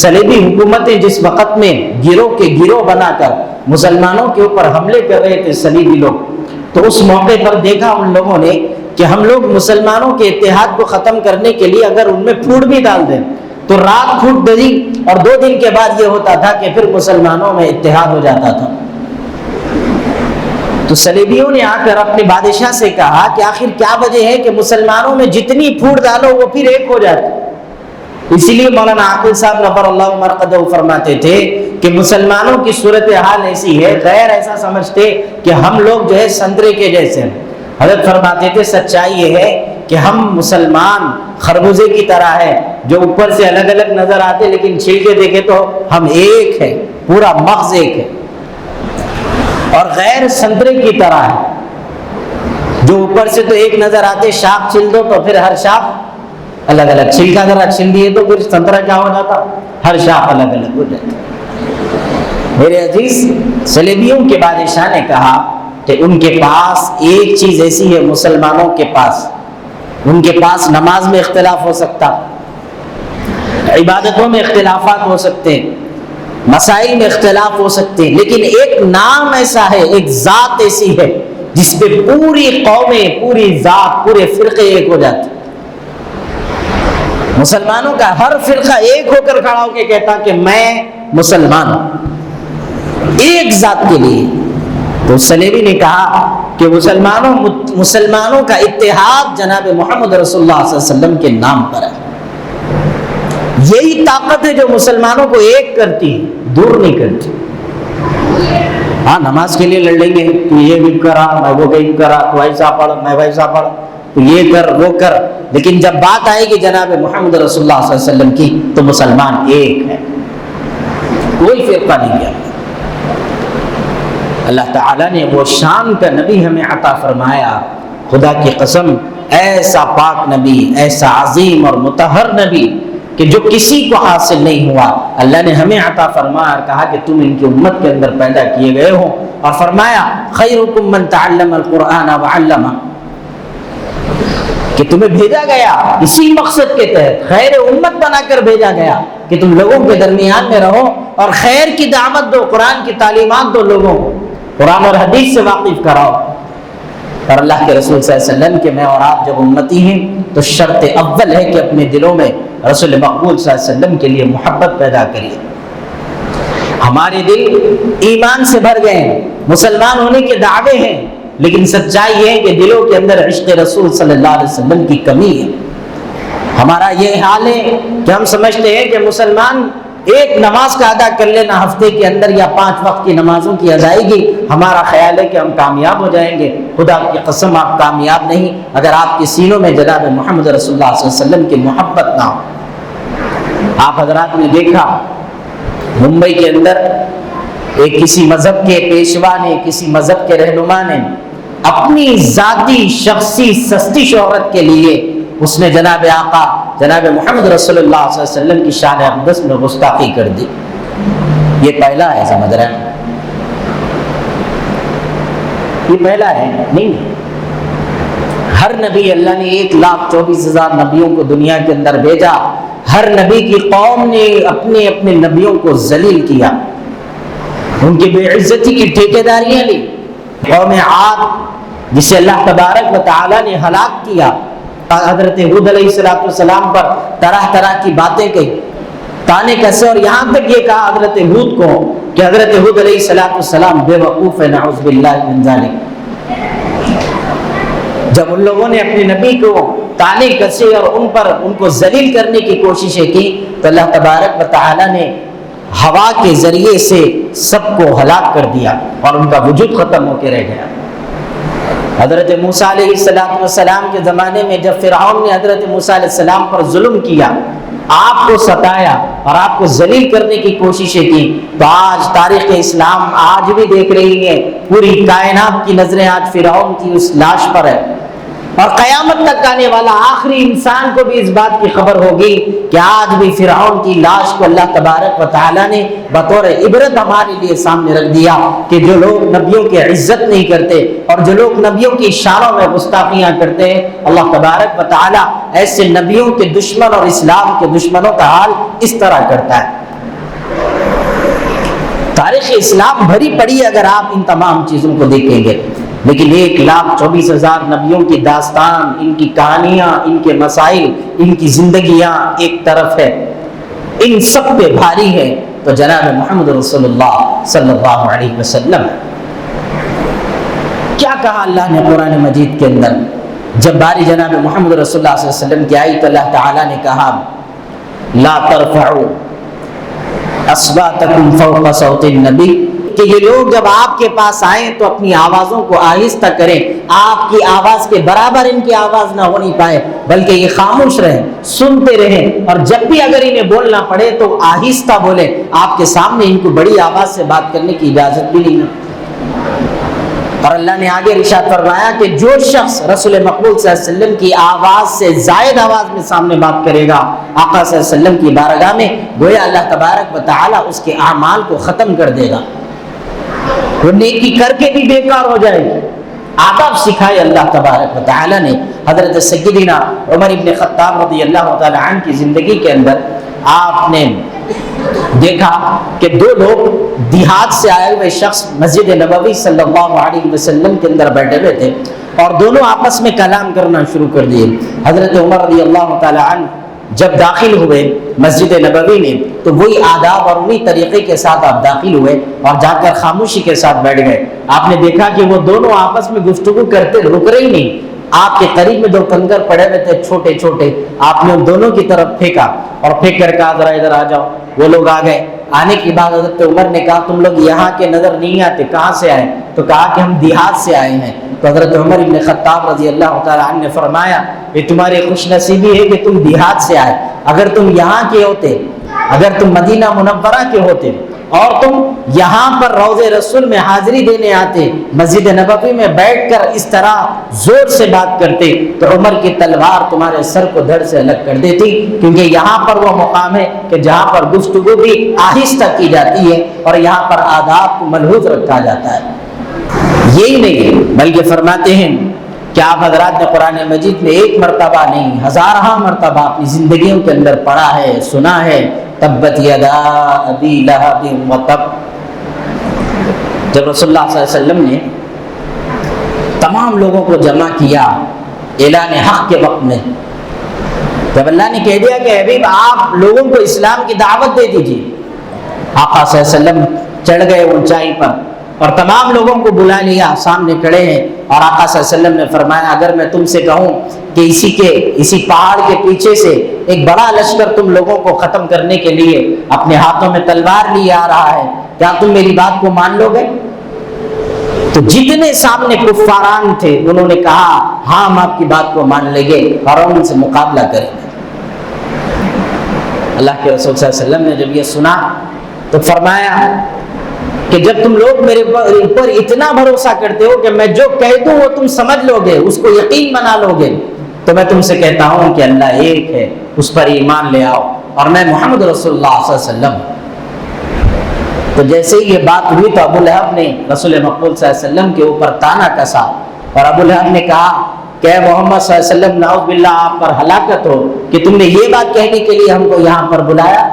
صلیبی حکومتیں جس وقت میں گروہ کے گروہ بنا کر مسلمانوں کے اوپر حملے کر رہے تھے صلیبی لوگ، تو اس موقع پر دیکھا ان لوگوں نے کہ ہم لوگ مسلمانوں کے اتحاد کو ختم کرنے کے لیے اگر ان میں پھوٹ بھی ڈال دیں تو رات پھوٹ ڈلی، اور 2 دن کے بعد یہ ہوتا تھا کہ پھر مسلمانوں میں اتحاد ہو جاتا تھا۔ تو صلیبیوں نے آ کر اپنے بادشاہ سے کہا کہ آخر کیا وجہ ہے کہ مسلمانوں میں جتنی پھوٹ ڈالو وہ پھر ایک ہو جاتی۔ اسی لیے مولانا عاقل صاحب نفر اللہ مرقدہ فرماتے تھے کہ مسلمانوں کی صورتحال ایسی ہے، غیر ایسا سمجھتے کہ ہم لوگ جو ہے سنترے کے جیسے ہیں۔ حضرت فرماتے تھے سچائی یہ ہے کہ ہم مسلمان خربوزے کی طرح ہے، جو اوپر سے الگ الگ نظر آتے لیکن چھلکے دیکھے تو ہم ایک ہے، پورا مغز ایک ہے۔ اور غیر سنترے کی طرح ہے، جو اوپر سے تو ایک نظر آتے، شاخ چھل دو تو پھر ہر شاخ الگ الگ، چھلکا ذرا چھل دیے تو پھر سنترا کیا ہو جاتا، ہر شاخ الگ الگ ہو جاتی۔ میرے عزیز، صلیبیوں کے بادشاہ نے کہا کہ ان کے پاس ایک چیز ایسی ہے، مسلمانوں کے پاس، ان کے پاس نماز میں اختلاف ہو سکتا، عبادتوں میں اختلافات ہو سکتے، مسائل میں اختلاف ہو سکتے، لیکن ایک نام ایسا ہے، ایک ذات ایسی ہے جس پہ پوری قومیں، پوری ذات، پورے فرقے ایک ہو جاتے۔ مسلمانوں کا ہر فرقہ ایک ہو کر کھڑا ہو کے کہتا کہ میں مسلمان ہوں، ایک ذات کے لیے۔ تو صلیبی نے کہا کہ مسلمانوں کا اتحاد جناب محمد رسول اللہ صلی اللہ علیہ وسلم کے نام پر ہے۔ یہی طاقت ہے جو مسلمانوں کو ایک کرتی ہے، دور نہیں کرتی۔ ہاں، نماز کے لیے لڑ لیں گے، تو یہ بھی کرا، میں وہ بھی کرا، تو ایسا پڑھ، میں ویسا پڑھ، تو یہ کر وہ کر، لیکن جب بات آئے گی جناب محمد رسول اللہ صلی اللہ علیہ وسلم کی تو مسلمان ایک ہے، کوئی فرقہ نہیں کیا۔ اللہ تعالیٰ نے وہ شان کا نبی ہمیں عطا فرمایا، خدا کی قسم، ایسا پاک نبی، ایسا عظیم اور مطہر نبی کہ جو کسی کو حاصل نہیں ہوا، اللہ نے ہمیں عطا فرمایا اور کہا کہ تم ان کی امت کے اندر پیدا کیے گئے ہو، اور فرمایا خیرکم من تعلم القرآن وعلمہ، کہ تمہیں بھیجا گیا اسی مقصد کے تحت، خیر امت بنا کر بھیجا گیا کہ تم لوگوں کے درمیان میں رہو اور خیر کی دعوت دو، قرآن کی تعلیمات دو، لوگوں کو قرآن اور حدیث سے واقف کراؤ۔ اور اللہ کے رسول صلی اللہ علیہ وسلم کے میں اور آپ جب امتی ہیں تو شرط اول ہے کہ اپنے دلوں میں رسول مقبول صلی اللہ علیہ وسلم کے لیے محبت پیدا کریے۔ ہمارے دل ایمان سے بھر گئے ہیں، مسلمان ہونے کے دعوے ہیں، لیکن سچائی یہ ہے کہ دلوں کے اندر عشق رسول صلی اللہ علیہ وسلم کی کمی ہے۔ ہمارا یہ حال ہے کہ ہم سمجھتے ہیں کہ مسلمان ایک نماز کا ادا کر لینا ہفتے کے اندر یا 5 وقت کی نمازوں کی ادائیگی، ہمارا خیال ہے کہ ہم کامیاب ہو جائیں گے۔ خدا کی قسم آپ کامیاب نہیں اگر آپ کے سینوں میں جناب محمد رسول اللہ صلی اللہ علیہ وسلم کی محبت نہ ہو۔ آپ حضرات نے دیکھا ممبئی کے اندر ایک کسی مذہب کے پیشوا نے، کسی مذہب کے رہنما نے اپنی ذاتی شخصی سستی شہرت کے لیے اس نے جناب آقا جناب محمد رسول اللہ صلی اللہ علیہ وسلم کی شان اقدس میں گستاخی کر دی۔ یہ پہلا ہے، سمجھ رہے ہیں؟ یہ پہلا ہے نہیں۔ ہر نبی، اللہ نے 1,24,000 نبیوں کو دنیا کے اندر بھیجا، ہر نبی کی قوم نے اپنے اپنے نبیوں کو ذلیل کیا، ان کی بے عزتی کی ٹھیکیداریاں لی۔ قوم عاد جسے اللہ تبارک و تعالی نے ہلاک کیا، حضرت ہود علیہ السلام پر طرح طرح کی باتیں کہی، تانے کسے، اور یہاں تک یہ کہا حضرت ہود کو کہ حضرت ہود علیہ السلام بے وقوف ہے، نعوذ باللہ من ذلک۔ جب ان لوگوں نے اپنے نبی کو تانے کسے اور ان کو ذلیل کرنے کی کوششیں کی تو اللہ تبارک و تعالی نے ہوا کے ذریعے سے سب کو ہلاک کر دیا اور ان کا وجود ختم ہو کے رہ گیا۔ حضرت موسیٰ علیہ السلام کے زمانے میں جب فرعون نے حضرت موسیٰ علیہ السلام پر ظلم کیا، آپ کو ستایا اور آپ کو ذلیل کرنے کی کوششیں کی، تو آج تاریخ اسلام آج بھی دیکھ رہی ہے، پوری کائنات کی نظریں آج فرعون کی اس لاش پر ہے، اور قیامت تک آنے والا آخری انسان کو بھی اس بات کی خبر ہوگی کہ آج بھی فرعون کی لاش کو اللہ تبارک و تعالی نے بطور عبرت ہمارے لیے سامنے رکھ دیا کہ جو لوگ نبیوں کی عزت نہیں کرتے اور جو لوگ نبیوں کی شانوں میں گستاخیاں کرتے ہیں، اللہ تبارک و تعالی ایسے نبیوں کے دشمن اور اسلام کے دشمنوں کا حال اس طرح کرتا ہے۔ تاریخ اسلام بھری پڑی اگر آپ ان تمام چیزوں کو دیکھیں گے، لیکن 1,24,000 نبیوں کی داستان، ان کی کہانیاں، ان کے مسائل، ان کی زندگیاں ایک طرف ہے، ان سب پہ بھاری ہے تو جناب محمد رسول اللہ صلی اللہ علیہ وسلم۔ کیا کہا اللہ نے قرآن مجید کے اندر؟ جب باری جناب محمد رسول اللہ صلی اللہ علیہ وسلم کی آئی تو اللہ تعالیٰ نے کہا لا ترفعوا اصواتکم فوق صوت النبی، کہ یہ لوگ جب آپ کے پاس آئیں تو اپنی آوازوں کو آہستہ کریں، آپ کی آواز کے برابر ان کی آواز نہ ہونی پائے، بلکہ یہ خاموش رہیں، سنتے رہیں، اور جب بھی اگر انہیں بولنا پڑے تو آہستہ بولیں، آپ کے سامنے ان کو بڑی آواز سے بات کرنے کی اجازت بھی نہیں ہے۔ اور اللہ نے آگے ارشاد فرمایا کہ جو شخص رسول مقبول صلی اللہ علیہ وسلم کی آواز سے زائد آواز میں سامنے بات کرے گا آقا صلی اللہ علیہ وسلم کی بارگاہ میں، گویا اللہ تبارک و تعالی اس کے اعمال کو ختم کر دے گا، وہ نیکی کر کے بھی بیکار ہو جائے گی۔ آداب سکھائے اللہ تبارک و تعالی نے۔ حضرت سیدنا عمر ابن خطاب رضی اللہ تعالی عنہ کی زندگی کے اندر آپ نے دیکھا کہ دو لوگ دیہات سے آئے ہوئے شخص مسجد نبوی صلی اللہ علیہ وسلم کے اندر بیٹھے ہوئے تھے اور دونوں آپس میں کلام کرنا شروع کر دیے۔ حضرت عمر رضی اللہ تعالی عنہ جب داخل ہوئے مسجد نبوی میں تو وہی آداب اور انہی طریقے کے ساتھ آپ داخل ہوئے اور جا کر خاموشی کے ساتھ بیٹھ گئے۔ آپ نے دیکھا کہ وہ دونوں آپس میں گفتگو کرتے رک رہے ہی نہیں۔ آپ کے قریب میں 2 کنکر پڑے ہوئے تھے چھوٹے چھوٹے، آپ نے ان دونوں کی طرف پھینکا اور پھینک کر کہا ذرا ادھر آ جاؤ۔ وہ لوگ آ گئے۔ آنے کے بعد حضرت عمر نے کہا تم لوگ یہاں کے نظر نہیں آتے، کہاں سے آئے؟ تو کہا کہ ہم دیہات سے آئے ہیں۔ تو حضرت عمر ابن خطاب رضی اللہ تعالیٰ عنہ نے فرمایا یہ تمہاری خوش نصیبی ہے کہ تم دیہات سے آئے، اگر تم یہاں کے ہوتے، اگر تم مدینہ منورہ کے ہوتے اور تم یہاں پر روضہ رسول میں حاضری دینے آتے، مسجد نبوی میں بیٹھ کر اس طرح زور سے بات کرتے تو عمر کی تلوار تمہارے سر کو دھڑ سے الگ کر دیتی، کیونکہ یہاں پر وہ مقام ہے کہ جہاں پر گفتگو بھی آہستہ کی جاتی ہے اور یہاں پر آداب کو ملحوظ رکھا جاتا ہے۔ یہی نہیں بلکہ فرماتے ہیں کہ آپ حضرات نے قرآن مجید میں 1 مرتبہ نہیں ہزارہ مرتبہ اپنی زندگیوں کے اندر پڑھا ہے، سنا ہے تبت یدا ابی لہب وتب۔ جب رسول اللہ صلی اللہ علیہ وسلم نے تمام لوگوں کو جمع کیا اعلان حق کے وقت میں، جب اللہ نے کہہ دیا کہ حبیب آپ لوگوں کو اسلام کی دعوت دے دیجیے، آقا صلی اللہ علیہ وسلم چڑھ گئے اونچائی پر اور تمام لوگوں کو بلا لیا، سامنے کھڑے ہیں اور آقا صلی اللہ علیہ وسلم نے فرمایا اگر میں تم سے کہوں کہ اسی پہاڑ کے پیچھے سے ایک بڑا لشکر تم لوگوں کو ختم کرنے کے لیے اپنے ہاتھوں میں تلوار لیے آ رہا ہے، کیا تم میری بات کو مان لو گے؟ تو جتنے سامنے کفاران تھے انہوں نے کہا ہاں ہم آپ کی بات کو مان لیں گے اور ہم ان سے مقابلہ کریں گے۔ اللہ کے رسول صلی اللہ علیہ وسلم نے جب یہ سنا تو فرمایا کہ جب تم لوگ میرے اوپر اتنا بھروسہ کرتے ہو کہ میں جو کہہ دوں وہ تم سمجھ لو گے، اس کو یقین بنا لو گے، تو میں تم سے کہتا ہوں کہ اللہ ایک ہے، اس پر ایمان لے آؤ اور میں محمد رسول اللہ صلی اللہ علیہ وسلم۔ تو جیسے ہی یہ بات ہوئی تو ابو لہب نے رسول مقبول صلی اللہ علیہ وسلم کے اوپر تانا کسا اور ابو لہب نے کہا کہ اے محمد صلی اللہ علیہ وسلم نعوذ باللہ آپ پر ہلاکت ہو کہ تم نے یہ بات کہنے کے لیے ہم کو یہاں پر بلایا۔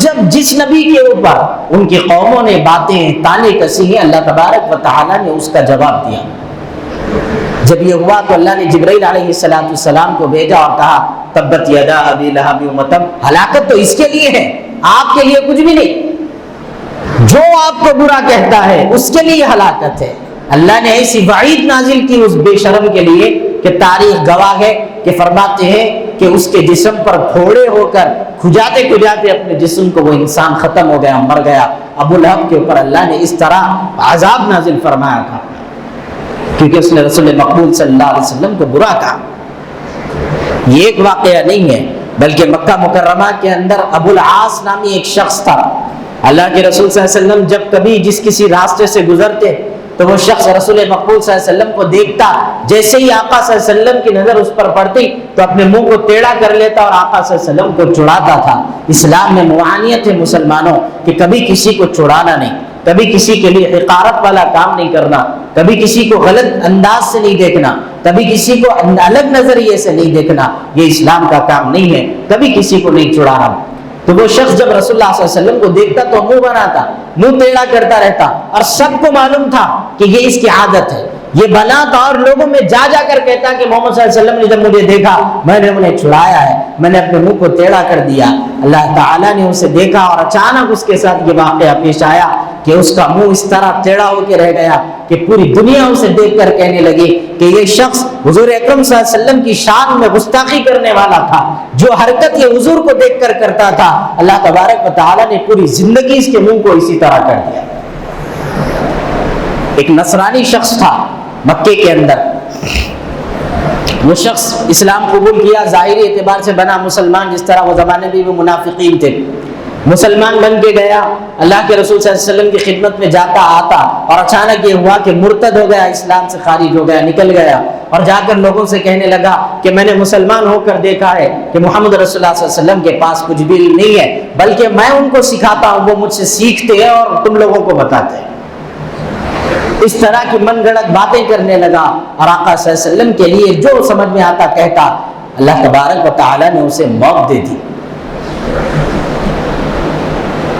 جب جس نبی کے اوپر ان کی قوموں نے باتیں تانے کسی ہیں اللہ تبارک و تعالیٰ نے اس کا جواب دیا۔ جب یہ ہوا تو اللہ نے جبرائیل علیہ السلام کو بھیجا اور کہا تبت یدا ابی لہب وتب، ہلاکت تو اس کے لیے ہے، آپ کے لیے کچھ بھی نہیں، جو آپ کو برا کہتا ہے اس کے لیے ہلاکت ہے۔ اللہ نے ایسی وعید نازل کی اس بے شرم کے لیے کہ تاریخ گواہ ہے کہ فرماتے ہیں کہ اس کے جسم پر پھوڑے ہو کر کھجاتے کھجاتے اپنے جسم کو وہ انسان ختم ہو گیا، مر گیا۔ ابو لہب کے اوپر اللہ نے اس طرح عذاب نازل فرمایا تھا کیونکہ اس نے رسول مقبول صلی اللہ علیہ وسلم کو برا کہا۔ یہ ایک واقعہ نہیں ہے بلکہ مکہ مکرمہ کے اندر ابو العاص نامی ایک شخص تھا۔ اللہ کے رسول صلی اللہ علیہ وسلم جب کبھی جس کسی راستے سے گزرتے تو وہ شخص رسول مقبول صلی اللہ علیہ وسلم کو دیکھتا، جیسے ہی آقا صلی اللہ علیہ وسلم کی نظر اس پر پڑتی تو اپنے منہ کو ٹیڑھا کر لیتا اور آقا صلی اللہ علیہ وسلم کو چڑھاتا تھا۔ اسلام میں معانیت ہے مسلمانوں کہ کبھی کسی کو چڑھانا نہیں، کبھی کسی کے لیے حقارت والا کام نہیں کرنا، کبھی کسی کو غلط انداز سے نہیں دیکھنا، کبھی کسی کو الگ نظریے سے نہیں دیکھنا، یہ اسلام کا کام نہیں ہے، کبھی کسی کو نہیں چڑھانا۔ تو وہ شخص جب رسول اللہ صلی اللہ علیہ وسلم کو دیکھتا تو منہ بناتا, منہ ٹیڑھا کرتا رہتا, اور سب کو معلوم تھا کہ یہ اس کی عادت ہے, یہ بنا تھا, اور لوگوں میں جا جا کر کہتا کہ محمد صلی اللہ علیہ وسلم نے جب مجھے دیکھا میں نے انہیں چھڑایا ہے, میں نے اپنے منہ کو ٹیڑھا کر دیا. اللہ تعالیٰ نے اسے دیکھا اور اچانک اس کے ساتھ یہ واقعہ پیش آیا کہ اس کا منہ اس طرح ٹیڑھا ہو کے رہ گیا کہ پوری دنیا اسے دیکھ کر کہنے لگی کہ یہ شخص حضور اکرم صلی اللہ علیہ وسلم کی شان میں گستاخی کرنے والا تھا. جو حرکت یہ حضور کو دیکھ کر کرتا تھا, اللہ تبارک و تعالیٰ نے پوری زندگی اس کے منہ کو اسی طرح کر دیا. ایک نصرانی شخص تھا مکے کے اندر, وہ شخص اسلام قبول کیا, ظاہری اعتبار سے بنا مسلمان, جس طرح وہ زمانے میں بھی منافقین تھے. مسلمان بن کے گیا, اللہ کے رسول صلی اللہ علیہ وسلم کی خدمت میں جاتا آتا, اور اچانک یہ ہوا کہ مرتد ہو گیا, اسلام سے خارج ہو گیا, نکل گیا, اور جا کر لوگوں سے کہنے لگا کہ میں نے مسلمان ہو کر دیکھا ہے کہ محمد رسول اللہ صلی اللہ علیہ وسلم کے پاس کچھ بھی نہیں ہے, بلکہ میں ان کو سکھاتا ہوں, وہ مجھ سے سیکھتے ہیں اور تم لوگوں کو بتاتے ہیں. اس طرح کی من گھڑت باتیں کرنے لگا, اور آقا صلی اللہ علیہ وسلم کے لیے جو سمجھ میں آتا کہتا. اللہ تبارک و تعالیٰ نے اسے موت دے دی.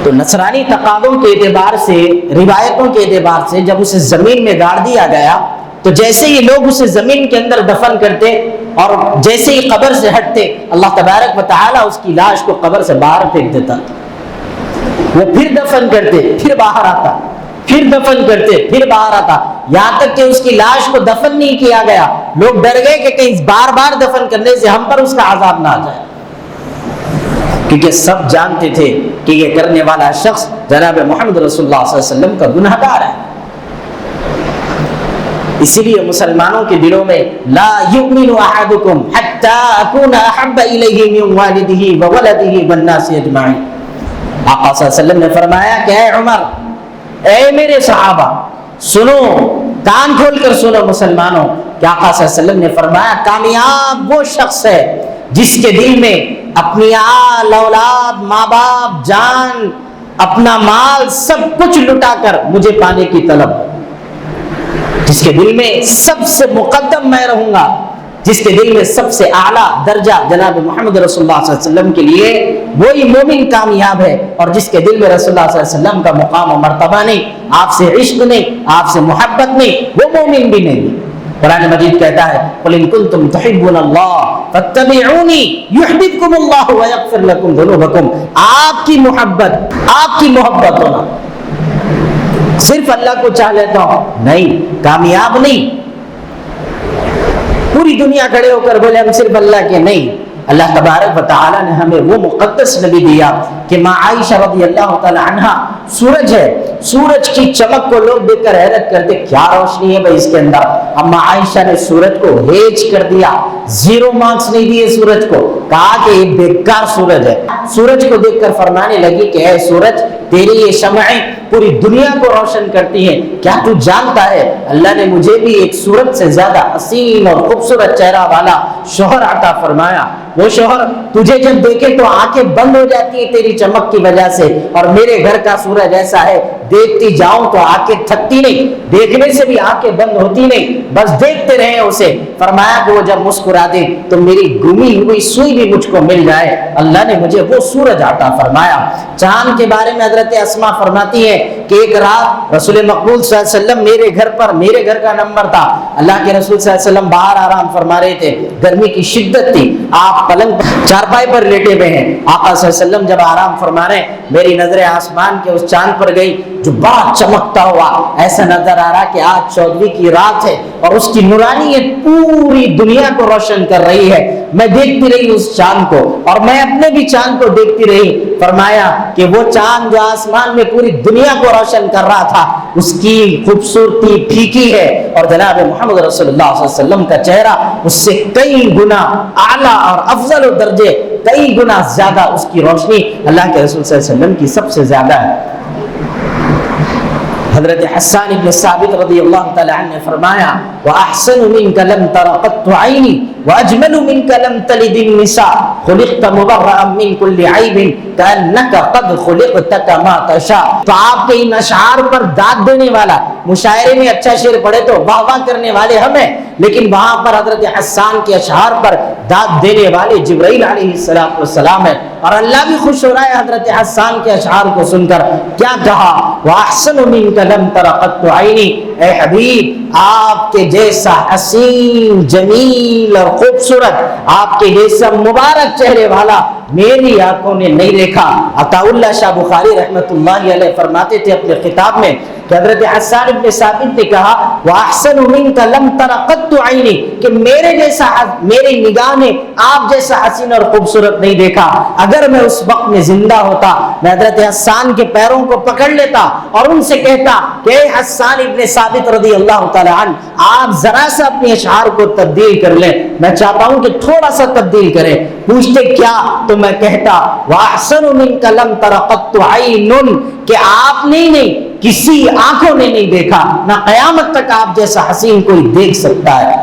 تو نصرانی تقاضوں کے اعتبار سے, روایتوں کے اعتبار سے, جب اسے زمین میں گاڑ دیا گیا تو جیسے ہی لوگ اسے زمین کے اندر دفن کرتے اور جیسے ہی قبر سے ہٹتے, اللہ تبارک و تعالیٰ اس کی لاش کو قبر سے باہر پھینک دیتا. وہ پھر دفن کرتے, پھر باہر آتا, پھر دفن کرتے, پھر باہر آتا, یہاں تک کہ اس کی لاش کو دفن نہیں کیا گیا. لوگ ڈر گئے کہ کہیں بار بار دفن کرنے سے ہم پر اس کا عذاب نہ آ جائے, کیونکہ سب جانتے تھے کہ یہ کرنے والا شخص جناب محمد رسول اللہ صلی اللہ علیہ وسلم کا گنہگار ہے. اسی لیے مسلمانوں کے دلوں میں لا یؤمن احدکم حتی اکون احب الیہ من والدہ وولدہ والناس اجمعین. آقا صلی اللہ علیہ وسلم نے فرمایا کہ اے عمر, اے میرے صحابہ, سنو, کان کھول کر سنو مسلمانوں, کہ آقا صلی اللہ علیہ وسلم نے فرمایا کامیاب وہ شخص ہے جس کے دل میں اپنی آل اولاد, ماں باپ, جان, اپنا مال سب کچھ لٹا کر مجھے پانے کی طلب, جس کے دل میں سب سے مقدم میں رہوں گا, جس کے دل میں سب سے اعلیٰ درجہ جناب محمد رسول اللہ صلی اللہ علیہ وسلم کے لیے, وہی مومن کامیاب ہے. اور جس کے دل میں رسول اللہ صلی اللہ علیہ وسلم کا مقام و مرتبہ نہیں, آپ سے عشق نہیں, آپ سے محبت نہیں, وہ مومن بھی نہیں. قرآن مجید کہتا ہے قل ان کنتم تحبون اللہ فاتبعونی یحببکم اللہ ویغفر لکم ذنوبکم. آپ کی محبت ہونا, صرف اللہ کو چاہ لیتا ہوں نہیں, کامیاب نہیں. پوری دنیا کھڑے ہو کر بولے ہم صرف اللہ کے نہیں. اللہ تبارک و تعالیٰ نے ہمیں وہ مقدس نبی دیا کہ ماں عائشہ رضی اللہ تعالی عنہا سورج ہے, سورج کی چمک کو لوگ دیکھ کر حیرت کرتے, کیا روشنی ہے بھائی اس کے اندر. اما عائشہ نے سورج کو ہیج کر دیا, 0 مارکس نہیں دیے سورج کو, کہا کہ یہ بیکار سورج ہے. سورج کو دیکھ کر فرمانے لگی کہ اے سورج, تیری یہ شمعیں پوری دنیا کو روشن کرتی ہیں, کیا تو جانتا ہے اللہ نے مجھے بھی ایک سورج سے زیادہ حسین اور خوبصورت چہرہ والا شوہر عطا فرمایا. وہ شوہر تجھے جب دیکھے تو آنکھیں بند ہو جاتی ہیں تیری چمک کی وجہ سے, اور میرے گھر کا سورج ایسا ہے دیکھتی جاؤں تو آنکھیں تھکتی نہیں, دیکھنے سے بھی آنکھیں بند ہوتی نہیں, بس دیکھتے رہے اسے. فرمایا کہ وہ جب مسکرا دے تو میری گمی ہوئی سوئی بھی مجھ کو مل جائے. اللہ نے مجھے وہ سورج عطا فرمایا. چاند کے بارے میں حضرت اسما فرماتی ہے کہ ایک رات رسول مقبول صلی اللہ علیہ وسلم میرے گھر کا نمبر تھا, اللہ کے رسول صلی اللہ علیہ وسلم باہر آرام فرما رہے تھے, گرمی کی شدت تھی, آپ پلنگ چارپائی پر لیٹے ہوئے ہیں. آقا صلی اللہ علیہ وسلم جب آرام فرما رہے ہیں, میری نظریں آسمان کے اس چاند پر گئی جو بہت چمکتا ہوا, ایسا نظر آ رہا کہ آج 14ویں کی رات ہے اور اس کی نورانیت پوری دنیا کو روشن کر رہی ہے. میں دیکھتی رہی اس چاند کو, اور میں اپنے بھی چاند کو دیکھتی رہی. فرمایا کہ وہ چاند جو آسمان میں پوری دنیا کو روشن کر رہا تھا, اس کی خوبصورتی پھیکی ہے, اور جناب محمد رسول اللہ صلی اللہ علیہ وسلم کا چہرہ اس سے کئی گنا اعلیٰ اور افضل و درجے, کئی گنا زیادہ اس کی روشنی اللہ کے رسول صلی اللہ علیہ وسلم کی سب سے زیادہ ہے. حضرت حسان ابن ثابت رضی اللہ تعالی عنہ نے فرمایا وَأَحْسَنُ مِنْكَ لَمْ تَرَ قَطُّ عَيْنِي وَأَجْمَلُ مِنْكَ لَمْ تَلِدِ النِّسَاءُ خُلِقْتَ مُبَرَّأً مِنْ كُلِّ عَيْبٍ كَأَنَّكَ قَدْ خُلِقْتَ كَمَا تَشَاءُ. تو آپ کے ان اشعار پر داد دینے والا, مشاعرے میں اچھا شعر پڑھے تو واہ واہ کرنے والے ہمیں, لیکن وہاں پر حضرت حسان کے اشعار پر داد دینے والے جبرائیل علیہ السلام ہے، اور اللہ بھی خوش ہو رہا ہے حضرت حسان کے اشعار کو سن کر۔ کیا کہا؟ وَأَحْسَنُ مِنْكَ لَمْ تَرَ قَطُّ عَيْنِي، اے حبیب آپ کے جیسا حسین جمیل اور خوبصورت، آپ کے جیسا مبارک چہرے والا میری آنکھوں نے نہیں دیکھا۔ عطا اللہ شاہ بخاری رحمۃ اللہ علیہ فرماتے تھے اپنے خطاب میں کہ حضرت حسان ابن ثابت نے کہا وَأَحْسَنُ مِنْكَ لَمْ تَرَ قَطُّ عَيْنِي، کہ میرے جیسا، میری نگاہ نے آپ جیسا حسین اور خوبصورت نہیں دیکھا۔ اگر میں اس وقت میں زندہ ہوتا، میں حضرت حسان کے پیروں کو پکڑ لیتا اور ان سے کہتا کہ اے حسان ابن ثابت رضی اللہ تعالی عنہ، آپ ذرا سا اپنے اشعار کو تبدیل کر لیں، میں چاہتا ہوں کہ تھوڑا سا تبدیل کریں۔ پوچھتے کیا؟ تو میں کہتا وَأَحْسَنُ مِنْكَ لَمْ تَرَ قَطُّ عَيْنٌ، کہ آپ نے نہیں، کسی آنکھوں نے نہیں دیکھا، نہ قیامت تک آپ جیسا حسین کوئی دیکھ سکتا ہے۔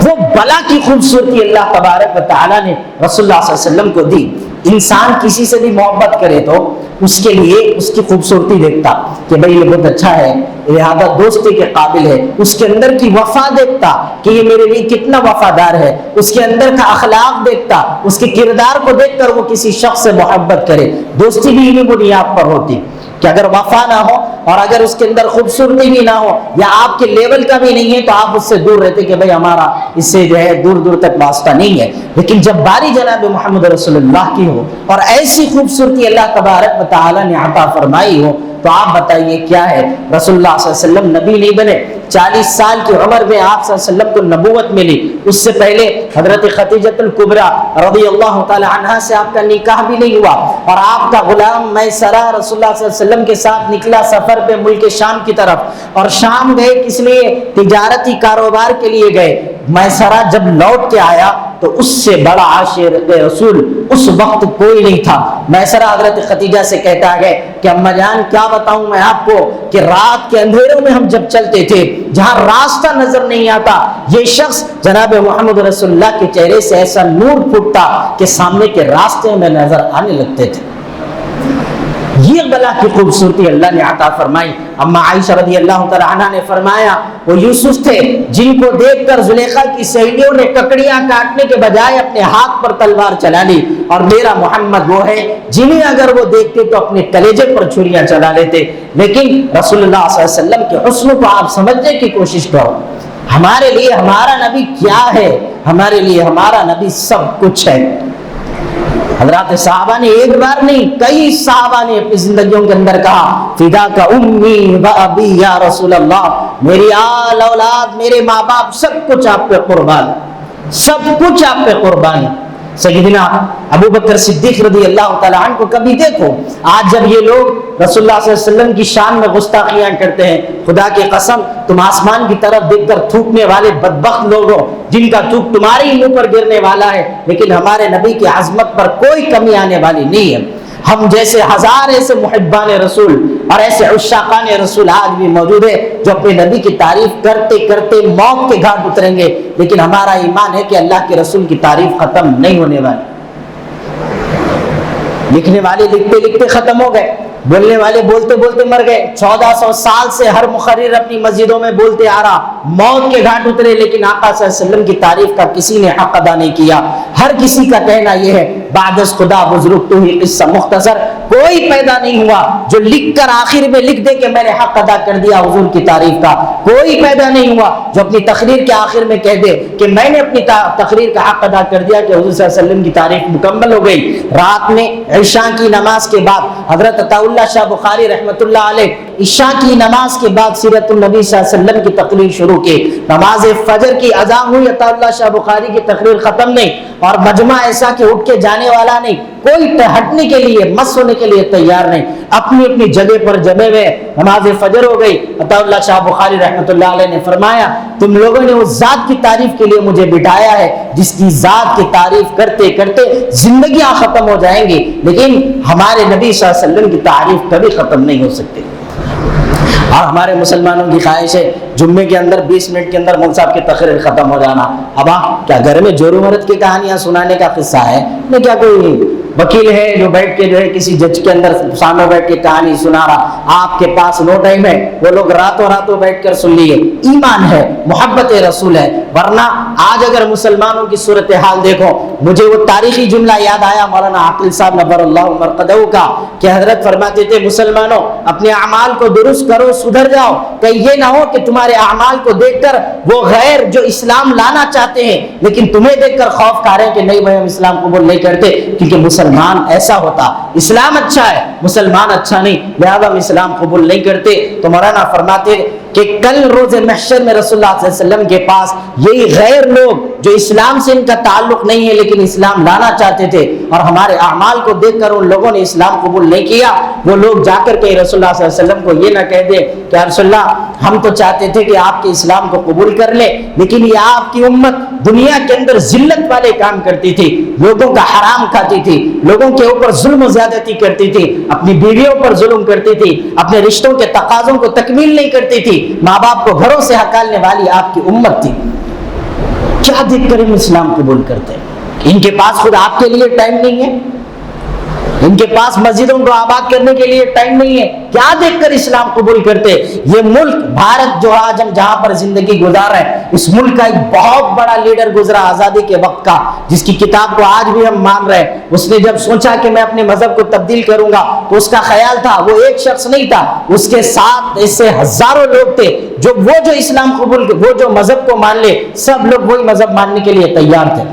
وہ بلا کی خوبصورتی اللہ تبارک و تعالیٰ نے رسول اللہ صلی اللہ علیہ وسلم کو دی۔ انسان کسی سے بھی محبت کرے تو اس کے لیے اس کی خوبصورتی دیکھتا کہ بھئی یہ بہت اچھا ہے، لہذا دوستی کے قابل ہے، اس کے اندر کی وفا دیکھتا کہ یہ میرے لیے کتنا وفادار ہے، اس کے اندر کا اخلاق دیکھتا، اس کے کردار کو دیکھ کر وہ کسی شخص سے محبت کرے۔ دوستی بھی انہی بنیاد پر ہوتی کہ اگر وفا نہ ہو اور اگر اس کے اندر خوبصورتی بھی نہ ہو یا آپ کے لیول کا بھی نہیں ہے تو آپ اس سے دور رہتے کہ بھئی ہمارا اس سے جو ہے دور دور تک واسطہ نہیں ہے۔ لیکن جب باری جناب محمد رسول اللہ کی ہو اور ایسی خوبصورتی اللہ تبارک و تعالی نے عطا فرمائی ہو تو آپ بتائیے کیا ہے؟ رسول اللہ صلی اللہ علیہ وسلم نبی نہیں بنے، 40 سال کی عمر میں آپ صلی اللہ علیہ وسلم کو نبوت ملی۔ اس سے پہلے حضرت خدیجہ الکبریٰ رضی اللہ تعالی عنہا سے آپ کا نکاح بھی نہیں ہوا، اور آپ کا غلام میسرہ رسول اللہ صلی اللہ علیہ وسلم کے ساتھ نکلا سفر پہ ملک شام کی طرف، اور شام گئے کس لیے؟ تجارتی کاروبار کے لیے گئے۔ میسرہ جب لوٹ کے آیا تو اس سے بڑا عاشق رسول اس وقت کوئی نہیں تھا۔ میسرہ حضرت خدیجہ سے کہتا ہے کہ اما جان کیا بتاؤں میں آپ کو کہ رات کے اندھیروں میں ہم جب چلتے تھے جہاں راستہ نظر نہیں آتا، یہ شخص جناب محمد رسول اللہ کے چہرے سے ایسا نور پھوٹتا کہ سامنے کے راستے میں نظر آنے لگتے تھے۔ یہ بلا کی خوبصورتی اللہ نے عطا فرمائی۔ اما عائشہ رضی اللہ تعالی عنہا نے فرمایا وہ یوسف تھے جن کو دیکھ کر زلیخا کی سہیلیوں نے ککڑیاں کاٹنے کے بجائے اپنے ہاتھ پر تلوار چلا لی، اور میرا محمد وہ ہے جنہیں اگر وہ دیکھتے تو اپنے کلیجے پر چھریاں چلا لیتے۔ لیکن رسول اللہ صلی اللہ علیہ وسلم کے حسن کو آپ سمجھنے کی کوشش کرو۔ ہمارے لیے ہمارا نبی کیا ہے؟ ہمارے لیے ہمارا نبی سب کچھ ہے۔ حضرات صحابہ نے ایک بار نہیں کئی صحابہ نے اپنی زندگیوں کے اندر کہا فداک امی و ابی یا رسول اللہ، میری آل اولاد میرے ماں باپ سب کچھ آپ پہ قربان، سب کچھ آپ پہ قربان ہے۔ سیدنا ابو بکر صدیق رضی اللہ تعالیٰ عنہ کو کبھی دیکھو، آج جب یہ لوگ رسول اللہ صلی اللہ علیہ وسلم کی شان میں گستاخیاں کرتے ہیں، خدا کی قسم تم آسمان کی طرف دیکھ کر تھوکنے والے بدبخت لوگ ہو جن کا تھوک تمہارے ہی منہ پر گرنے والا ہے، لیکن ہمارے نبی کی عظمت پر کوئی کمی آنے والی نہیں ہے۔ ہم جیسے ہزار ایسے محبان رسول اور ایسے عشاقان رسول آج بھی موجود ہے جو اپنے نبی کی تعریف کرتے کرتے موت کے گھاٹ اتریں گے، لیکن ہمارا ایمان ہے کہ اللہ کے رسول کی تعریف ختم نہیں ہونے والی۔ لکھنے والے لکھتے لکھتے ختم ہو گئے، بولنے والے بولتے بولتے مر گئے۔ 1400 سال سے ہر مقرر اپنی مسجدوں میں بولتے آ رہا، موت کے گھاٹ اترے، لیکن آقا صلی اللہ علیہ وسلم کی تعریف کا کسی نے حق ادا نہیں کیا۔ ہر کسی کا کہنا یہ ہے بعد از خدا بزرگ تو ہی قصہ مختصر، کوئی پیدا نہیں ہوا جو لکھ کر آخر میں لکھ دے کہ میں نے حق ادا کر دیا حضور کی تعریف کا، کوئی پیدا نہیں ہوا جو اپنی تقریر کے آخر میں کہہ دے کہ میں نے اپنی تقریر کا حق ادا کر دیا کہ حضور صلی اللہ علیہ وسلم کی تعریف مکمل ہو گئی۔ رات میں عشاء کی نماز کے بعد حضرت عطا اللہ شاہ بخاری رحمۃ اللہ علیہ عشاء کی نماز کے بعد سیرت النبی صلی اللہ علیہ وسلم کی تقریر شروع کی۔ نماز فجر کی اذان ہوئی، عطا اللہ شاہ بخاری کی تقریر ختم نہیں، اور مجمع ایسا کہ اٹھ کے جانے والا نہیں، کوئی ہٹنے کے لیے مس ہونے کے لیے تیار نہیں، اپنی اپنی جگہ پر جمے ہوئے نماز فجر ہو گئی۔ عطا اللہ شاہ بخاری رحمۃ اللہ علیہ نے فرمایا تم لوگوں نے اس ذات کی تعریف کے لیے مجھے بٹھایا ہے جس کی ذات کی تعریف کرتے کرتے زندگیاں ختم ہو جائیں گی، لیکن ہمارے نبی صلی اللہ علیہ وسلم کی تعریف کبھی ختم نہیں ہو سکتی۔ اور ہمارے مسلمانوں کی خواہش ہے جمعے کے اندر 20 منٹ کے اندر مول صاحب کی تقریر ختم ہو جانا۔ اب کیا گھر میں جورو مرد کی کہانیاں سنانے کا قصہ ہے؟ نہیں، کیا کوئی وکیل ہے جو بیٹھ کے جو ہے کسی جج کے اندر سامنے بیٹھ کے کہانی سنا رہا, آپ کے پاس نو ٹائم ہے, وہ لوگ راتوں بیٹھ کر سن لیے. ایمان ہے, محبت رسول ہے. ورنہ آج اگر مسلمانوں کی صورتحال دیکھو, مجھے وہ تاریخی جملہ یاد آیا مولانا عاقل صاحب نور اللہ مرقدہ کا, کہ حضرت فرماتے تھے مسلمانوں اپنے اعمال کو درست کرو, سدھر جاؤ, کہ یہ نہ ہو کہ تمہارے اعمال کو دیکھ کر وہ غیر جو اسلام لانا چاہتے ہیں لیکن تمہیں دیکھ کر خوف کھا رہے ہیں کہ نہیں بھائی ہم اسلام قبول نہیں کرتے, کیونکہ مسلمان ایسا ہوتا, اسلام اچھا ہے مسلمان اچھا نہیں, لہذا ہم اسلام قبول نہیں کرتے. تو مولانا فرماتے کہ کل روز محشر میں رسول اللہ صلی اللہ علیہ وسلم کے پاس یہی غیر لوگ جو اسلام سے ان کا تعلق نہیں ہے لیکن اسلام لانا چاہتے تھے, اور ہمارے اعمال کو دیکھ کر ان لوگوں نے اسلام قبول نہیں کیا, وہ لوگ جا کر کے رسول اللہ صلی اللہ علیہ وسلم کو یہ نہ کہہ دے کہ رسول اللہ ہم تو چاہتے تھے کہ آپ کے اسلام کو قبول کر لیں, لیکن یہ آپ کی امت دنیا کے اندر ذلت والے کام کرتی تھی, لوگوں کا حرام کھاتی تھی, لوگوں کے اوپر ظلم و زیادتی کرتی تھی, اپنی بیویوں پر ظلم کرتی تھی, اپنے رشتوں کے تقاضوں کو تکمیل نہیں کرتی تھی, ماں باپ کو گھروں سے ہکالنے والی آپ کی امت تھی. کیا دیکھ کر ہم اسلام قبول کرتے ہیں؟ ان کے پاس خود آپ کے لیے ٹائم نہیں ہے, ان کے پاس مسجدوں کو آباد کرنے کے لیے ٹائم نہیں ہے, کیا دیکھ کر اسلام قبول کرتے؟ یہ ملک بھارت جو آج ہم جہاں پر زندگی گزار رہے ہیں, اس ملک کا ایک بہت بڑا لیڈر گزرا آزادی کے وقت کا, جس کی کتاب کو آج بھی ہم مان رہے ہیں. اس نے جب سوچا کہ میں اپنے مذہب کو تبدیل کروں گا تو اس کا خیال تھا, وہ ایک شخص نہیں تھا, اس کے ساتھ ایسے ہزاروں لوگ تھے جو اسلام قبول, وہ جو مذہب کو مان لے, سب لوگ وہی مذہب ماننے کے لیے تیار تھے.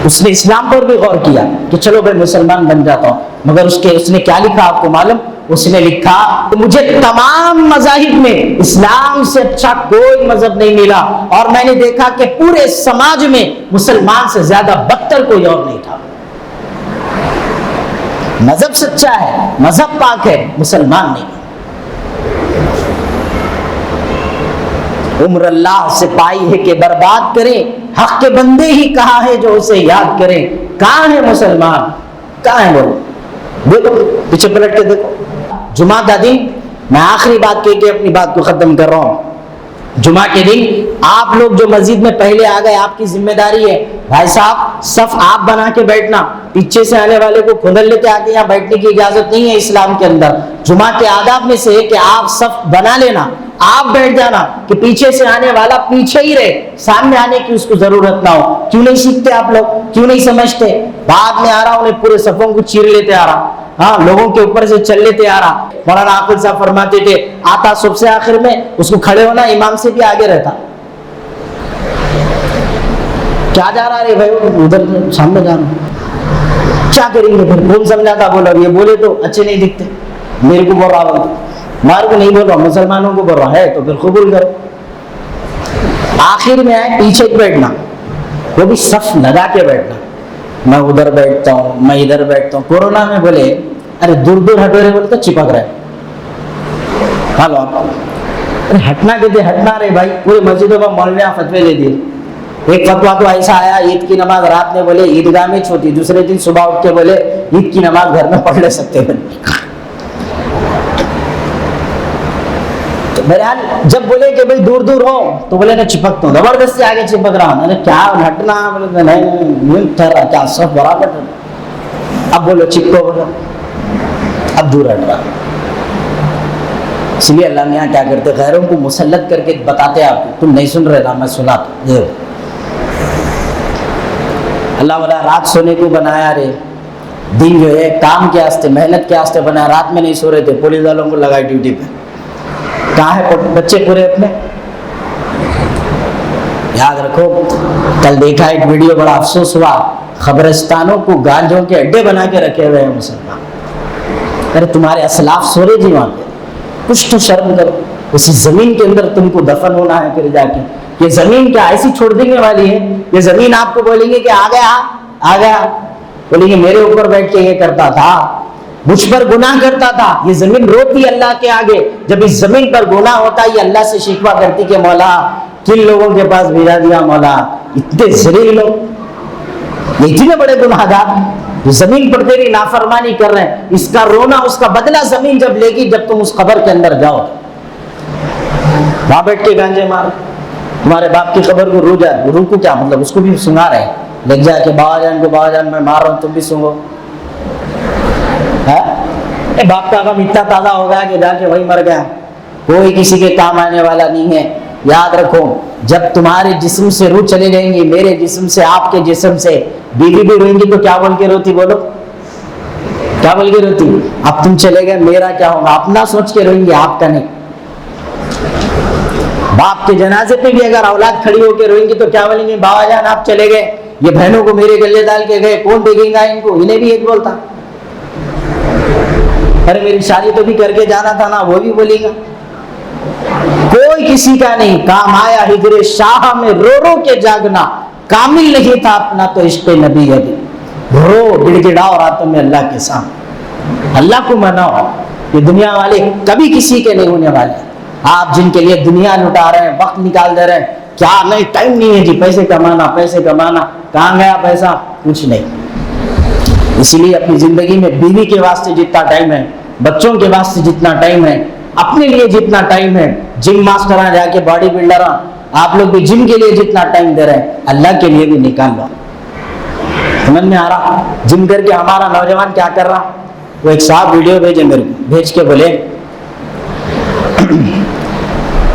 اس نے اسلام پر بھی غور کیا کہ چلو میں مسلمان بن جاتا ہوں, مگر اس نے کیا لکھا آپ کو معلوم؟ اس نے لکھا کہ مجھے تمام مذاہب میں اسلام سے اچھا کوئی مذہب نہیں ملا, اور میں نے دیکھا کہ پورے سماج میں مسلمان سے زیادہ بدتر کوئی اور نہیں تھا. مذہب سچا ہے, مذہب پاک ہے, مسلمان نہیں. عمر اللہ سے پائی ہے کہ برباد کریں, حق کے بندے ہی کہاں ہے جو اسے یاد کریں. کہاں ہے مسلمان, کہاں ہے بولو, دیکھو پیچھے پلٹ کے دیکھو. جمعہ کا دن, میں آخری بات کہہ کے اپنی بات کو ختم کر رہا ہوں. جمعہ کے دن آپ لوگ جو مسجد میں پہلے آ گئے, آپ کی ذمہ داری ہے بھائی صاحب صف آپ بنا کے بیٹھنا, پیچھے سے آنے والے کو کھدل لے کے آ کے یہاں بیٹھنے کی اجازت نہیں ہے اسلام کے اندر. جمعہ کے آداب میں سے ہے کہ آپ صف بنا لینا, آپ بیٹھ جانا, کہ پیچھے سے آنے والا پیچھے ہی رہے, سامنے آنے کی اس کو ضرورت نہ ہو. کیوں نہیں سیکھتے آپ لوگ, کیوں نہیں سمجھتے؟ بعد میں آ رہا انہیں پورے صفوں کو چیر لیتے آ رہا, ہاں لوگوں کے اوپر سے چل لیتے آ رہا. مولانا عاقل صاحب فرماتے تھے آتا سب سے آخر میں, اس کو کھڑے ہونا امام سے بھی آگے رہتا. کیا جا رہا ہے بھائی, ادھر سامنے جا رہا ہوں, کیا کریں گے پھر؟ کون سمجھاتا بولا, یہ بولے تو اچھے نہیں دکھتے, میرے کو بول رہا ہوں, مار کو نہیں بول رہا, مسلمانوں کو بول رہا ہے تو پھر قبول کرو. آخر میں آئے پیچھے بیٹھنا, وہ بھی صف لگا کے بیٹھنا, میں ادھر بیٹھتا ہوں, میں ادھر بیٹھتا ہوں. کورونا میں بولے ارے دور ہٹو رہے, بولے تو چپک رہے. ہلو ارے ہٹنا کہتے, ہٹنا رہے بھائی. پورے مسجدوں میں مولوی فتوے دے دیے. ایک فتوا تو ایسا آیا, عید کی نماز رات میں بولے عیدگاہ میں چھوٹی, دوسرے دن صبح اٹھ کے بولے عید کی نماز گھر میں پڑھ لے سکتے ہیں. بہرحال جب بولے کہ بھائی دور ہو تو بولے نا چپکتا ہوں, زبردستی آگے چپک رہا ہوں. کیا ہٹنا, بولے نہیں ٹھہرا, کیا سب برابر. اب بولو چپکو, بولو اب دور ہٹ رہا. اس لیے اللہ میاں کیا کرتے, غیروں کو مسلط کر کے بتاتے آپ کو, تم نہیں سن رہے نا, میں سنا تو. اللہ والا رات سونے کو بنایا رے, دن جو ہے کام کے واسطے, محنت کے واسطے بنایا. رات میں نہیں سو رہے تھے, پولیس والوں کو لگائی ڈیوٹی پہ. کہاں ہے بچے پورے اپنے؟ یاد رکھو, کل دیکھا ایک ویڈیو, بڑا افسوس ہوا, قبرستانوں کو گانجوں کے اڈے بنا کے رکھے ہوئے ہیں مسلمان. ارے تمہارے اسلاف سو رہے جی وہاں پہ, کچھ تو شرم کرو. اسی زمین کے اندر تم کو دفن ہونا ہے پھر جا کے. یہ زمین کیا ایسی چھوڑ دینے والی ہے؟ یہ زمین آپ کو بولیں گے کہ آ گیا, بولیں گے میرے اوپر بیٹھ کے یہ کرتا تھا, مجھ پر گناہ کرتا تھا. یہ زمین روتی اللہ کے آگے. جب اس زمین پر گناہ ہوتا, یہ اللہ سے شکوہ کرتی کہ مولا کن لوگوں کے پاس بھیجا دیا, مولا اتنے ذلیل لوگ, اتنے بڑے گناہ گار زمین پر تیری نافرمانی کر رہے ہیں. اس کا رونا, اس کا بدلہ زمین جب لے گی, جب تم اس قبر کے اندر جاؤ. وہاں بیٹھ کے گانجے مار, تمہارے باپ کی قبر کو رو کو کیا مطلب, اس کو بھی سنا رہے ہیں. لکھ جا کہ بابا جان میں مار رہا ہوں، تم بھی سنو. باپ کا غم اتنا تازہ ہوگا کہ جا کے وہی مر گیا. کوئی کسی کے کام آنے والا نہیں ہے. یاد رکھو، جب تمہارے جسم سے روح چلے جائیں گی، میرے جسم سے، آپ کے جسم سے، بیوی بھی روئیں گی تو کیا بول کے روتی؟ بولو کیا بول کے روتی؟ اب تم چلے گئے میرا کیا ہوگا؟ اپنا سوچ کے روئیں گے، آپ کا نہیں. باپ کے جنازے پہ بھی اگر اولاد کھڑی ہو کے روئیں گی تو کیا بولیں گے؟ بابا جان آپ چلے گئے، یہ بہنوں کو میرے گلے ڈال کے گئے، کون دیکھیں گا ان کو؟ انہیں بھی ایک بولتا، ارے میری شادی تو بھی کر کے جانا تھا نا، وہ بھی بولے گا. کوئی کسی کا نہیں. کام آیا ہجر شاہ میں رو رو کے جاگنا، کامل نہیں تھا اپنا تو عشق نبی ابھی. رو گڑ گڑاؤ راتوں میں اللہ کے سامنے، اللہ کو مناؤ. یہ دنیا والے کبھی کسی کے نہیں ہونے والے. آپ جن کے لیے دنیا لٹا رہے ہیں، وقت نکال دے رہے ہیں، کیا نہیں ٹائم نہیں ہے جی، پیسے کمانا. کہاں گیا پیسہ؟ کچھ نہیں. اسی لیے اپنی زندگی میں بیوی کے واسطے جتنا ٹائم ہے، بچوں کے واسطے جتنا ٹائم ہے، اپنے لیے جتنا ٹائم ہے، جم ماسٹر جا کے باڈی بلڈر آپ لوگ بھی جم کے لیے جتنا ٹائم دے رہے ہیں، اللہ کے لیے بھی نکال لو. سمجھ میں آ رہا؟ جم کر کے ہمارا نوجوان کیا کر رہا؟ وہ ایک صاحب ویڈیو بھیجے میرے کو، بھیج کے بولے،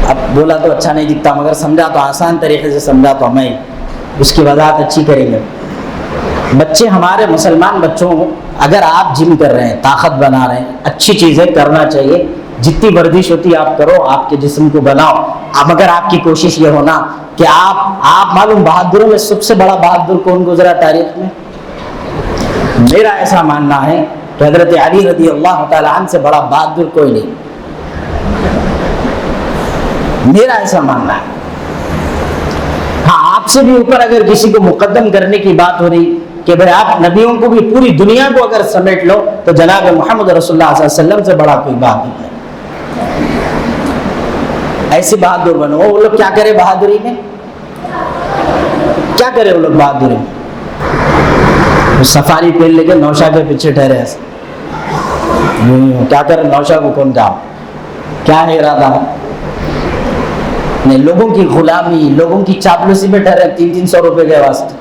اب بولا تو اچھا نہیں دکھتا مگر سمجھا تو آسان طریقے سے سمجھا تو میں اس کی وضاحت اچھی کریں گے. بچے ہمارے مسلمان بچوں، اگر آپ جم کر رہے ہیں، طاقت بنا رہے ہیں، اچھی چیزیں کرنا چاہیے، جتنی ورزش ہوتی ہے آپ کرو، آپ کے جسم کو بناؤ. اب اگر آپ کی کوشش یہ ہونا کہ آپ معلوم بہادروں میں سب سے بڑا بہادر کون گزرا تاریخ میں؟ میرا ایسا ماننا ہے کہ حضرت علی رضی اللہ تعالیٰ عنہ سے بڑا بہادر کوئی نہیں. میرا ایسا ماننا ہے. ہاں، آپ سے بھی اوپر اگر کسی کو مقدم کرنے کی بات ہو رہی کہ بھئی آپ نبیوں کو بھی، پوری دنیا کو اگر سمیٹ لو تو جناب محمد رسول اللہ صلی اللہ علیہ وسلم سے بڑا کوئی بہادر نہیں. ایسے بہادر بنو. وہ لوگ کیا کرے بہادری میں؟ کیا کرے وہ لوگ بہادری میں؟ سفاری پہن لے کے نوشا کے پیچھے ٹھہرے ایسے. کیا کرے نوشا کو؟ کون کام؟ کیا ہے ارادہ؟ نہیں، لوگوں کی غلامی، لوگوں کی چاپلوسی میں ٹھہرے 300 روپے کے واسطے.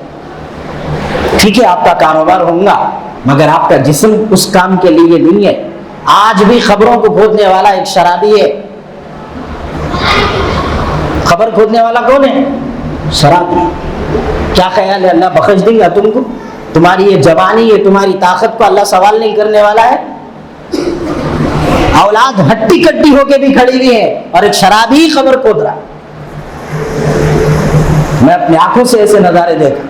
ٹھیک ہے آپ کا کاروبار ہوگا مگر آپ کا جسم اس کام کے لیے نہیں ہے. آج بھی خبروں کو کھودنے والا ایک شرابی ہے. خبر کھودنے والا کون ہے؟ شرابی. کیا خیال ہے اللہ بخش دیں گا تم کو؟ تمہاری یہ جوانی، یہ تمہاری طاقت کو اللہ سوال نہیں کرنے والا ہے؟ اولاد ہٹی کٹی ہو کے بھی کھڑی ہوئی ہے اور ایک شرابی خبر کھود رہا. میں اپنی آنکھوں سے ایسے نظارے دیکھا.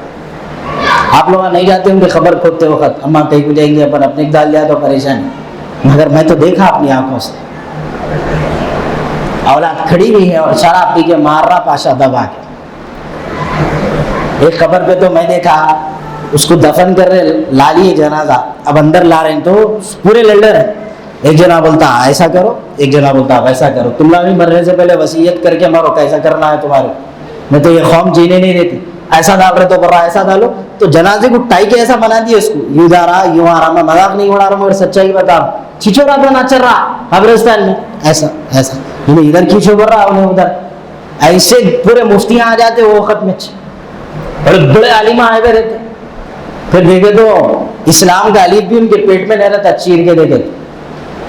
آپ لوگ نہیں جاتے ہوں گے خبر کھودتے وقت، اماں کہیں کو جائیں گے اپن اپنے ڈال دیا تو پریشانی، مگر میں تو دیکھا اپنی آنکھوں سے اولاد کھڑی ہوئی ہے اور شراب پی کے مار رہا پاشا دبا کے. ایک خبر پہ تو میں دیکھا اس کو دفن کر رہے، لا لیے جنازہ، اب اندر لا رہے ہیں تو پورے لڑ رہے. ایک جنا بولتا ایسا کرو، ایک جنا بولتا ویسا کرو. تم لوگ بھی مرنے سے پہلے وصیت کر کے مرو، کیسا کرنا ہے تمہارے، میں تو یہ قوم جینے نہیں دیتی. ایسا ڈال رہے تو کر رہا، ایسا ڈالو. تو جنازے کو ٹائی کے ایسا بنا دیا اس کو، یوں جا رہا یوں آ رہا. میں مذاق نہیں اڑا رہا مگر سچائی بتا رہا. کھینچو رہا تو نہ چل رہا قبرستان میں ایسا ایسا، انہیں ادھر کھینچو کر رہا انہیں ادھر. ایسے پورے مفتیاں آ جاتے وہ وقت میں، اور بڑے عالم آئے ہوئے رہتے. پھر دیکھے تو اسلام کا الف بھی ان کے پیٹ میں نہیں رہتا، چیر کے دیکھے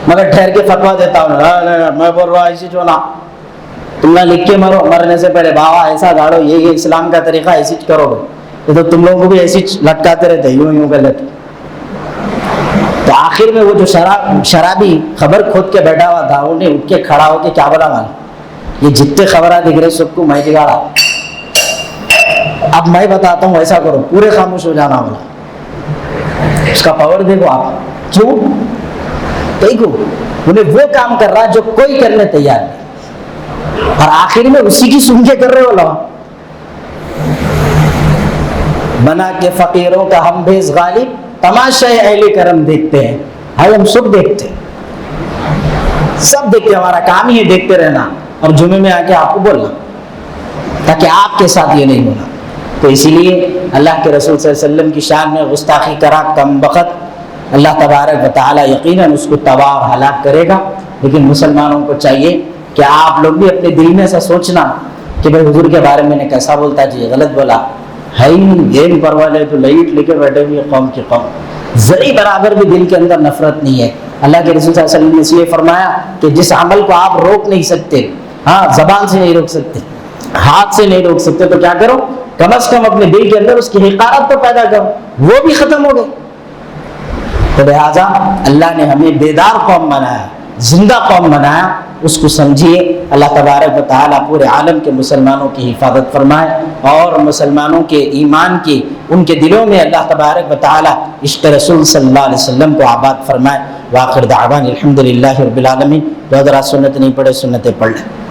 مگر ٹھہر کے فتوا دیتا ہوں. میں بول رہا ایسی چونا، تم نہ لکھ کے مرو مرنے سے پہلے، بابا ایسا گاڑو، یہ اسلام کا طریقہ، ایسی کرو گے. یہ تو تم لوگوں کو بھی ایسی لٹکاتے رہتے، یوں کر لیتے. تو آخر میں وہ جو شرابی خبر کھود کے بیٹھا ہوا تھا، انہیں اٹھ کے کھڑا ہو کے کیا بولا معلوم؟ یہ جتنے خبریں دکھ رہے سب کو میں جگاڑا، اب میں بتاتا ہوں ایسا کرو، پورے خاموش ہو جانا بولا. اس کا پاور دیکھو آپ. کیوں؟ دیکھو انہیں وہ کام کر رہا جو کوئی کرنے تیار نہیں، اور آخر میں اسی کی سن کے کر رہے ہو. لو بنا کے فقیروں کا ہم بھیس غالب، تماشا اہل کرم دیکھتے ہیں. ہم سب دیکھتے ہیں، سب دیکھتے، ہمارا کام ہی ہے دیکھتے رہنا اور جمعے میں آ کے آپ کو بولنا تاکہ آپ کے ساتھ یہ نہیں ہونا. تو اسی لیے اللہ کے رسول صلی اللہ علیہ وسلم کی شان میں گستاخی کرا کم بخت، اللہ تبارک و تعالیٰ یقیناً اس کو تباہ اور ہلاک کرے گا. لیکن مسلمانوں کو چاہیے کہ آپ لوگ بھی اپنے دل میں ایسا سوچنا کہ بھائی حضور کے بارے میں نے کیسا بولتا، جی غلط بولا، ہے ہی نہیں، گیم پر والے تو لائٹ لے کے بیٹھے ہوئے قوم کی قوم، ذرے برابر بھی دل کے اندر نفرت نہیں ہے۔ اللہ کے رسول صلی اللہ علیہ وسلم نے اس لیے فرمایا کہ جس عمل کو آپ روک نہیں سکتے، ہاں زبان سے نہیں روک سکتے، ہاتھ سے نہیں روک سکتے، تو کیا کرو، کم از کم اپنے دل کے اندر اس کی حقارت تو پیدا کرو، وہ بھی ختم ہو گئی۔ تو لہٰذا اللہ نے ہمیں بیدار قوم بنایا، زندہ قوم بنایا، اس کو سمجھیے۔ اللہ تبارک و تعالیٰ پورے عالم کے مسلمانوں کی حفاظت فرمائے، اور مسلمانوں کے ایمان کی، ان کے دلوں میں اللہ تبارک و تعالیٰ عشق رسول صلی اللہ علیہ وسلم کو آباد فرمائے۔ وآخر دعوان الحمدللہ رب العالمین۔ جو حضرات سنت نہیں پڑھے سنتیں پڑھ لیں۔